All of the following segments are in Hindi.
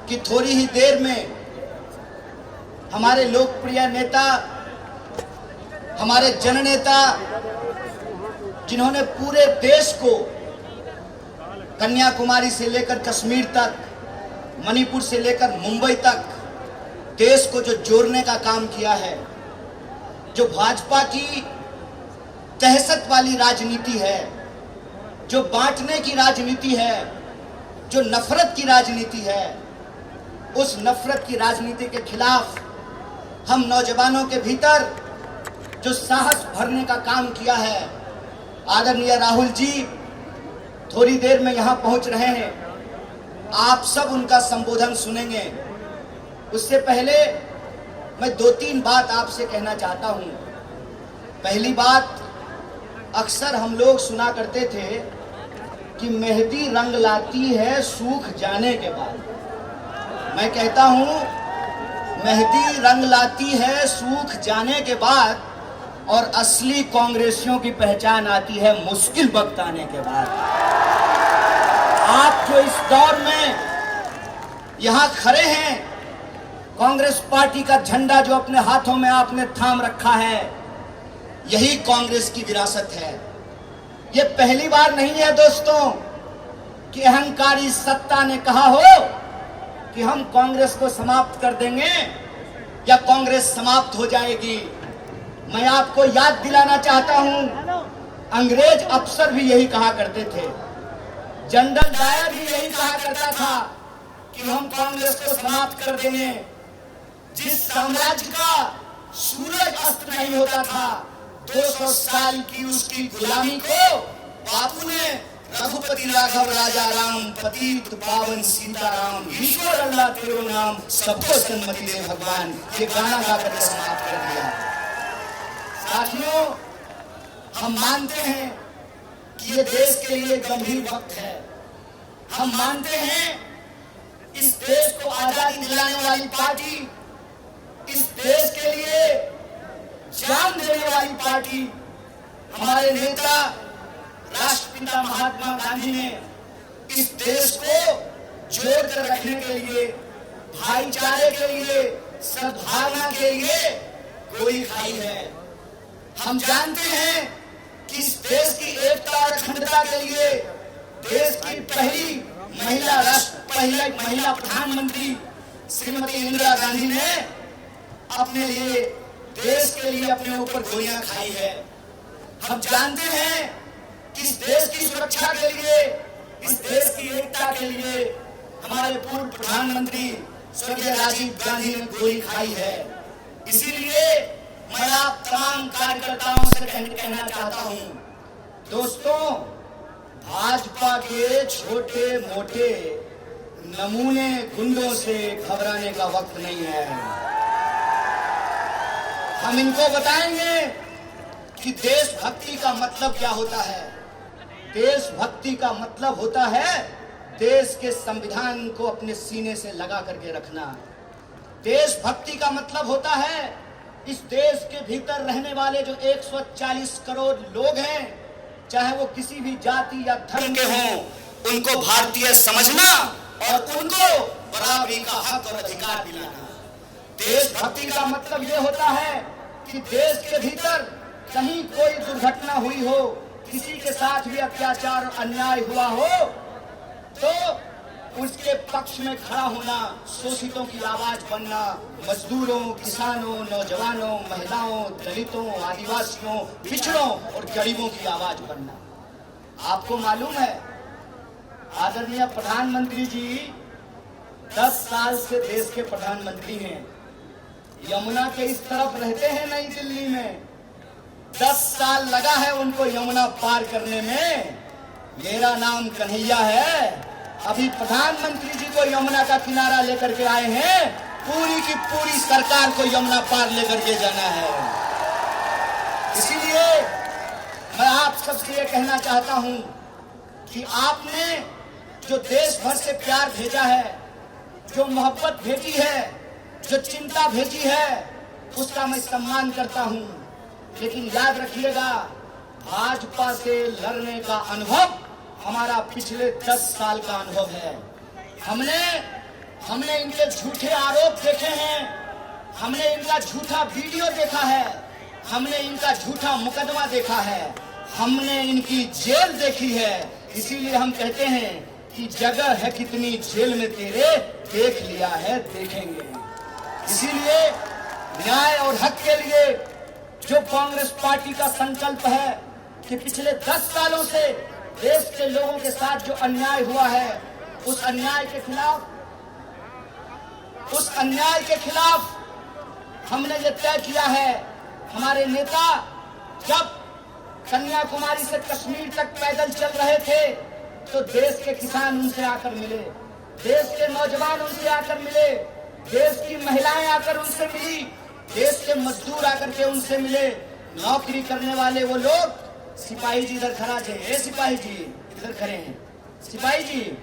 कि थोड़ी ही देर में हमारे लोकप्रिय नेता, हमारे जननेता, जिन्होंने पूरे देश को कन्याकुमारी से लेकर कश्मीर तक, मणिपुर से लेकर मुंबई तक देश को जो जोड़ने का काम किया है, जो भाजपा की दहशत वाली राजनीति है, जो बांटने की राजनीति है, जो नफरत की राजनीति है, उस नफरत की राजनीति के खिलाफ हम नौजवानों के भीतर जो साहस भरने का काम किया है, आदरणीय राहुल जी थोड़ी देर में यहां पहुंच रहे हैं। आप सब उनका संबोधन सुनेंगे। उससे पहले मैं 2-3 बात आपसे कहना चाहता हूं। पहली बात, अक्सर हम लोग सुना करते थे कि मेहंदी रंग लाती है सूख जाने के बाद। मैं कहता हूं, मेहंदी रंग लाती है सूख जाने के बाद, और असली कांग्रेसियों की पहचान आती है मुश्किल वक्त आने के बाद। आप जो इस दौर में यहां खड़े हैं, कांग्रेस पार्टी का झंडा जो अपने हाथों में आपने थाम रखा है, यही कांग्रेस की विरासत है। ये पहली बार नहीं है दोस्तों कि अहंकारी सत्ता ने कहा हो कि हम कांग्रेस को समाप्त कर देंगे या कांग्रेस समाप्त हो जाएगी। मैं आपको याद दिलाना चाहता हूं, अंग्रेज अफसर भी यही कहा करते थे, जनरल डायर भी यही कहा करता था कि हम कांग्रेस को समाप्त कर देंगे। जिस साम्राज्य का सूरज अस्त नहीं होता था, 200 साल की उसकी गुलामी को बापू ने रघुपति राघव राजा राम, पतित पावन सीताराम, ईश्वर अल्लाह तेरो नाम, सबको सन्मति दे भगवान, ये गाना गाकर के समाप्त कर दिया। साथियों, हम मानते हैं कि ये देश के लिए गंभीर वक्त है। हम मानते हैं इस देश को आजादी दिलाने वाली पार्टी, इस देश के लिए जान देने वाली पार्टी, हमारे नेता राष्ट्रपिता महात्मा गांधी ने इस देश को जोड़ कर रखने के लिए, भाईचारे के लिए, सद्भावना के लिए गोली खाई है। हम जानते हैं कि इस देश की एकता और अखंडता के लिए देश की पहली महिला प्रधानमंत्री श्रीमती इंदिरा गांधी ने अपने लिए, देश के लिए अपने ऊपर गोलियां खाई है। हम जानते हैं कि इस देश की सुरक्षा के लिए, इस देश की एकता के लिए हमारे पूर्व प्रधानमंत्री स्वर्गीय राजीव गांधी ने गोली खाई है। इसीलिए मैं आप तमाम कार्यकर्ताओं से कहना चाहता हूं, दोस्तों, भाजपा के छोटे मोटे नमूने गुंडों से घबराने का वक्त नहीं है। हम इनको बताएंगे कि देशभक्ति का मतलब क्या होता है। देशभक्ति का मतलब होता है देश के संविधान को अपने सीने से लगा करके रखना। देशभक्ति का मतलब होता है इस देश के भीतर रहने वाले जो 140 करोड़ लोग हैं, चाहे वो किसी भी जाति या धर्म के हों, उनको भारतीय समझना और उनको बराबरी का हक और अधिकार दिलाना। देशभक्ति का मतलब ये होता है कि देश के भीतर कहीं कोई दुर्घटना हुई हो, किसी के साथ भी अत्याचार और अन्याय हुआ हो, तो उसके पक्ष में खड़ा होना, शोषितों की आवाज बनना, मजदूरों, किसानों, नौजवानों, महिलाओं, दलितों, आदिवासियों, पिछड़ों और गरीबों की आवाज बनना। आपको मालूम है, आदरणीय प्रधानमंत्री जी 10 साल से देश के प्रधानमंत्री हैं। यमुना के इस तरफ रहते हैं नई दिल्ली में। 10 साल लगा है उनको यमुना पार करने में। मेरा नाम कन्हैया है। अभी प्रधानमंत्री जी को यमुना का किनारा लेकर के आए हैं, पूरी की पूरी सरकार को यमुना पार लेकर के जाना है। इसीलिए मैं आप सबसे ये कहना चाहता हूं कि आपने जो देश भर से प्यार भेजा है, जो मोहब्बत भेजी है, जो चिंता भेजी है, उसका मैं सम्मान करता हूं। लेकिन याद रखिएगा, भाजपा से लड़ने का अनुभव हमारा पिछले 10 साल का अनुभव है। हमने हमने इनके झूठे आरोप देखे हैं, हमने इनका झूठा वीडियो देखा है, हमने इनका झूठा मुकदमा देखा है, हमने इनकी जेल देखी है। इसीलिए हम कहते हैं कि जगह है कितनी जेल में तेरे, देख लिया है देखेंगे। इसीलिए न्याय और हक के लिए जो कांग्रेस पार्टी का संकल्प है कि पिछले 10 सालों से देश के लोगों के साथ जो अन्याय हुआ है, उस अन्याय के खिलाफ हमने ये तय किया है। हमारे नेता जब कन्याकुमारी से कश्मीर तक पैदल चल रहे थे तो देश के किसान उनसे आकर मिले, देश के नौजवान उनसे आकर मिले, देश की महिलाएं आकर उनसे मिली, देश के मजदूर आकर के उनसे मिले। नौकरी करने वाले वो लोग, सिपाही जी इधर खड़ा थे, ए सिपाही जी इधर खड़े हैं, सिपाही जी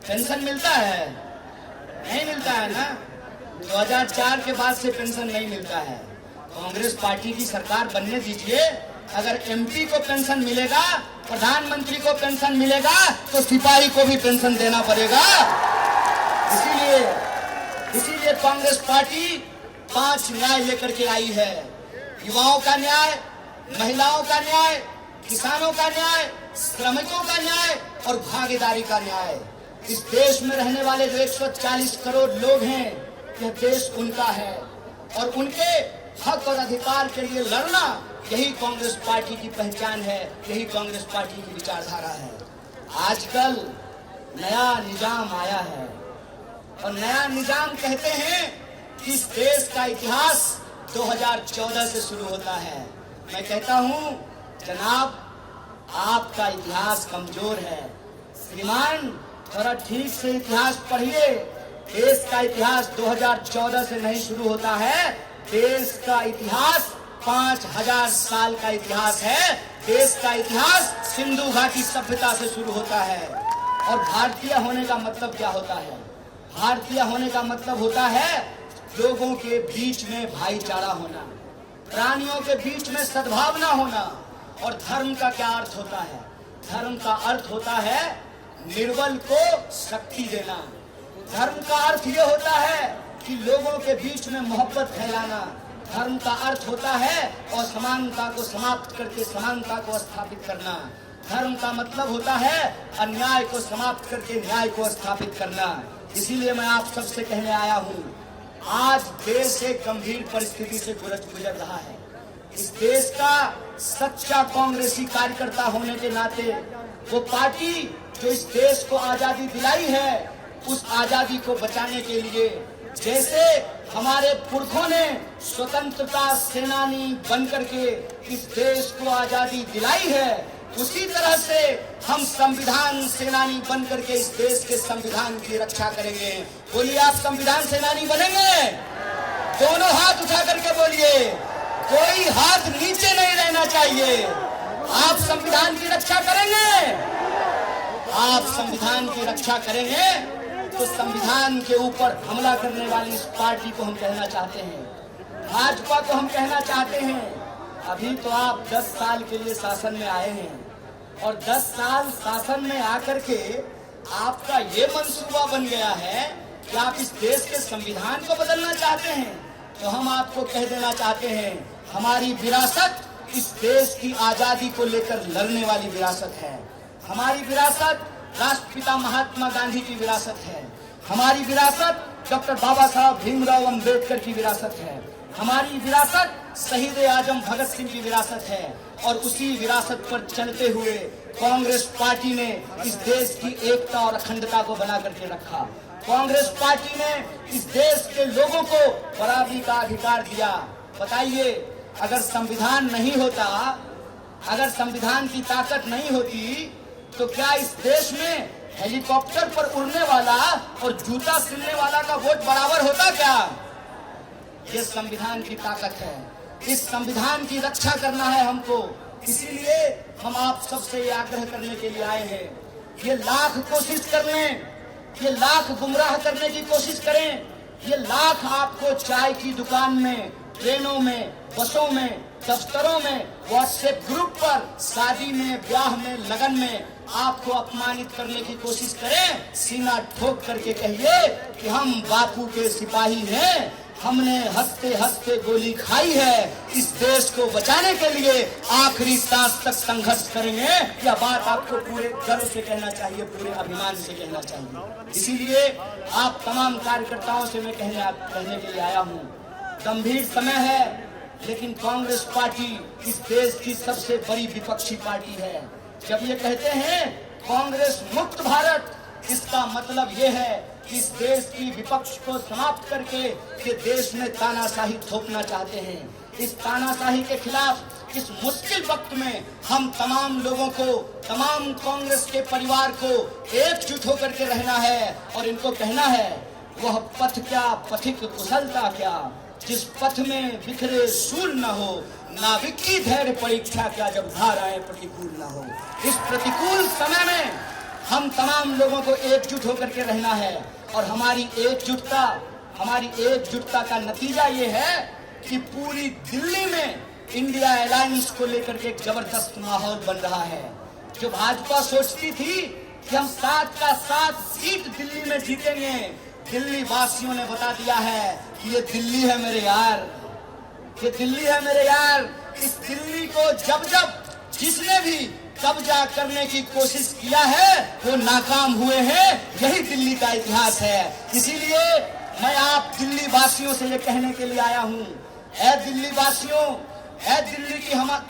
पेंशन मिलता है? नहीं मिलता है ना। 2004 के बाद से पेंशन नहीं मिलता है। कांग्रेस पार्टी की सरकार बनने दीजिए, अगर एमपी को पेंशन मिलेगा, प्रधानमंत्री को पेंशन मिलेगा, तो सिपाही को भी पेंशन देना पड़ेगा। इसीलिए कांग्रेस पार्टी 5 न्याय लेकर के आई है। युवाओं का न्याय, महिलाओं का न्याय, किसानों का न्याय, श्रमिकों का न्याय और भागीदारी का न्याय। इस देश में रहने वाले जो 140 करोड़ लोग हैं, यह देश उनका है और उनके हक और अधिकार के लिए लड़ना, यही कांग्रेस पार्टी की पहचान है, यही कांग्रेस पार्टी की विचारधारा है। आजकल नया निजाम आया है और नया निजाम कहते हैं कि इस देश का इतिहास 2014 से शुरू होता है। मैं कहता हूं जनाब, आपका इतिहास कमजोर है। श्रीमान, थोड़ा ठीक से इतिहास पढ़िए। देश का इतिहास 2014 से नहीं शुरू होता है। देश का इतिहास 5000 साल का इतिहास है। देश का इतिहास सिंधु घाटी सभ्यता से शुरू होता है। और भारतीय होने का मतलब क्या होता है? भारतीय होने का मतलब होता है लोगों के बीच में भाईचारा होना, प्राणियों के बीच में सद्भावना होना। और धर्म का क्या अर्थ होता है? धर्म का अर्थ होता है निर्बल को शक्ति देना। धर्म का अर्थ ये होता है कि लोगों के बीच में मोहब्बत फैलाना। धर्म का अर्थ होता है असमानता को समाप्त करके समानता को स्थापित करना। धर्म का मतलब होता है अन्याय को समाप्त करके न्याय को स्थापित करना। इसीलिए मैं आप सबसे कहने आया हूँ, आज देश एक गंभीर परिस्थिति से गुजर रहा है। इस देश का सच्चा कांग्रेसी कार्यकर्ता होने के नाते वो पार्टी जो इस देश को आजादी दिलाई है, उस आजादी को बचाने के लिए जैसे हमारे पुरखों ने स्वतंत्रता सेनानी बनकर के इस देश को आजादी दिलाई है, उसी तरह से हम संविधान सेनानी बनकर के इस देश के संविधान की रक्षा करेंगे। बोलिए, आप संविधान सेनानी बनेंगे? दोनों हाथ उठा करके बोलिए, कोई हाथ नीचे नहीं रहना चाहिए। आप संविधान की रक्षा करेंगे? आप संविधान की रक्षा करेंगे तो संविधान के ऊपर हमला करने वाली इस पार्टी को हम कहना चाहते हैं, भाजपा को हम कहना चाहते हैं, अभी तो आप 10 साल के लिए शासन में आए हैं और 10 साल शासन में आकर के आपका ये मंसूबा बन गया है कि आप इस देश के संविधान को बदलना चाहते हैं। तो हम आपको कह देना चाहते हैं, हमारी विरासत इस देश की आजादी को लेकर लड़ने वाली विरासत है। हमारी विरासत राष्ट्रपिता महात्मा गांधी की विरासत है। हमारी विरासत डॉक्टर बाबा साहब भीमराव अंबेडकर की विरासत है। हमारी विरासत शहीद आजम भगत सिंह की विरासत है। और उसी विरासत पर चलते हुए कांग्रेस पार्टी ने इस देश की एकता और अखंडता को बना करके रखा। कांग्रेस पार्टी ने इस देश के लोगों को बराबरी का अधिकार दिया। बताइए, अगर संविधान नहीं होता, अगर संविधान की ताकत नहीं होती, तो क्या इस देश में हेलीकॉप्टर पर उड़ने वाला और जूता सिलने वाला का वोट बराबर होता क्या? ये संविधान की ताकत है। इस संविधान की रक्षा करना है हमको। इसीलिए हम आप सबसे ये आग्रह करने के लिए आए हैं, ये लाख कोशिश कर लें, ये लाख गुमराह करने की कोशिश करें, ये लाख आपको चाय की दुकान में, ट्रेनों में, बसों में, दफ्तरों में, व्हाट्सएप ग्रुप पर, शादी में, ब्याह में, लगन में आपको अपमानित करने की कोशिश करें, सीना ठोक करके कहिए कि हम बापू के सिपाही हैं, हमने हंसते हंसते गोली खाई है, इस देश को बचाने के लिए आखिरी सांस तक संघर्ष करेंगे। यह बात आपको पूरे गर्व से कहना चाहिए, पूरे अभिमान से कहना चाहिए। इसीलिए आप तमाम कार्यकर्ताओं से मैं कहने के लिए आया हूँ, गंभीर समय है, लेकिन कांग्रेस पार्टी इस देश की सबसे बड़ी विपक्षी पार्टी है। जब ये कहते हैं कांग्रेस मुक्त भारत, इसका मतलब ये है कि इस देश की विपक्ष को समाप्त करके ये देश में तानाशाही थोपना चाहते हैं। इस तानाशाही के खिलाफ इस मुश्किल वक्त में हम तमाम लोगों को, तमाम कांग्रेस के परिवार को एकजुट होकर के रहना है और इनको कहना है, वह पथ क्या पथिक कुशलता क्या, जिस पथ में बिखरे सूल न हो, नाविक की धैर्य परीक्षा क्या, जब धाराएं प्रतिकूल न हो। इस प्रतिकूल समय में हम तमाम लोगों को एकजुट होकर के रहना है और हमारी एकजुटता का नतीजा ये है कि पूरी दिल्ली में इंडिया अलायंस को लेकर के एक जबरदस्त माहौल बन रहा है। जो भाजपा सोचती थी कि हम 7 का 7 सीट दिल्ली में जीतेंगे, दिल्ली वासियों ने बता दिया है कि ये दिल्ली है मेरे यार, ये दिल्ली है मेरे यार। इस दिल्ली को जब जिसने भी कब्जा करने की कोशिश किया है वो नाकाम हुए हैं, यही दिल्ली का इतिहास है। इसीलिए मैं आप दिल्ली वासियों से ये कहने के लिए आया हूँ, ऐ दिल्ली वासियों, ऐ दिल्ली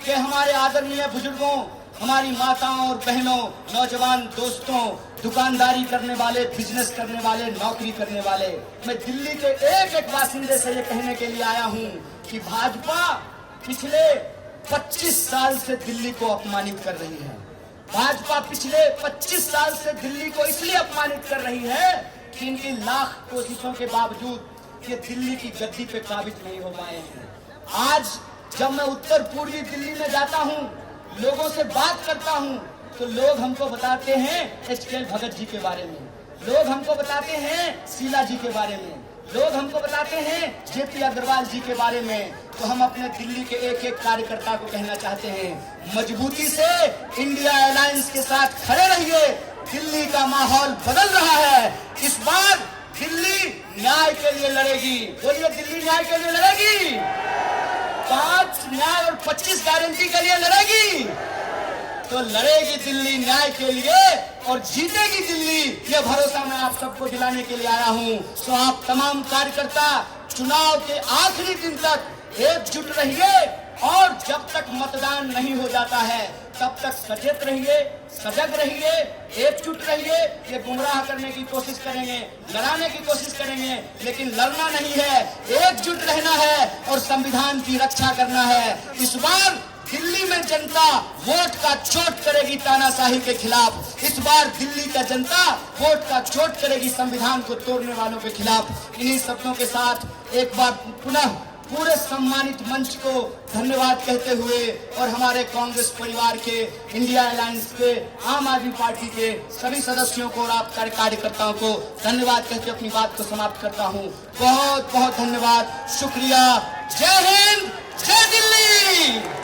के हमारे आदरणीय बुजुर्गों, हमारी माताओं और बहनों, नौजवान दोस्तों, दुकानदारी करने वाले, बिजनेस करने वाले, नौकरी करने वाले, मैं दिल्ली के एक एक बासिंदे से ये कहने के लिए आया हूँ कि भाजपा पिछले 25 साल से दिल्ली को अपमानित कर रही है। भाजपा पिछले 25 साल से दिल्ली को इसलिए अपमानित कर रही है कि इनकी लाख कोशिशों के बावजूद ये दिल्ली की गद्दी पे काबिज नहीं हो पाए हैं। आज जब मैं उत्तर पूर्वी दिल्ली में जाता हूँ, लोगों से बात करता हूँ, तो लोग हमको बताते हैं एच.के. भगत जी के बारे में, लोग हमको बताते हैं शीला जी के बारे में, लोग हमको बताते हैं जे.पी. अग्रवाल जी के बारे में। तो हम अपने दिल्ली के एक एक कार्यकर्ता को कहना चाहते हैं, मजबूती से इंडिया अलायंस के साथ खड़े रहिए। दिल्ली का माहौल बदल रहा है, इस बार दिल्ली न्याय के लिए लड़ेगी। बोलिए, दिल्ली न्याय के लिए लड़ेगी, 5 न्याय और 25 गारंटी के लिए लड़ेगी। तो लड़ेगी दिल्ली न्याय के लिए और जीतेगी दिल्ली, ये भरोसा मैं आप सबको दिलाने के लिए आया हूँ। तो आप तमाम कार्यकर्ता चुनाव के आखिरी दिन तक एकजुट रहिए और जब तक मतदान नहीं हो जाता है तब तक सचेत रहिए, सजग रहिए, एकजुट रहिए। ये गुमराह करने की कोशिश करेंगे, लड़ाने की कोशिश करेंगे, लेकिन लड़ना नहीं है, एकजुट रहना है और संविधान की रक्षा करना है। इस बार दिल्ली में जनता वोट का चोट करेगी तानाशाही के खिलाफ। इस बार दिल्ली का जनता वोट का चोट करेगी संविधान को तोड़ने वालों के खिलाफ। इन्हीं शब्दों के साथ एक बार पुनः पूरे सम्मानित मंच को धन्यवाद कहते हुए और हमारे कांग्रेस परिवार के, इंडिया अलायंस के, आम आदमी पार्टी के सभी सदस्यों को और आप कार्यकर्ताओं को धन्यवाद कहते अपनी बात को समाप्त करता हूँ। बहुत बहुत धन्यवाद, शुक्रिया। जय हिंद, जय दिल्ली।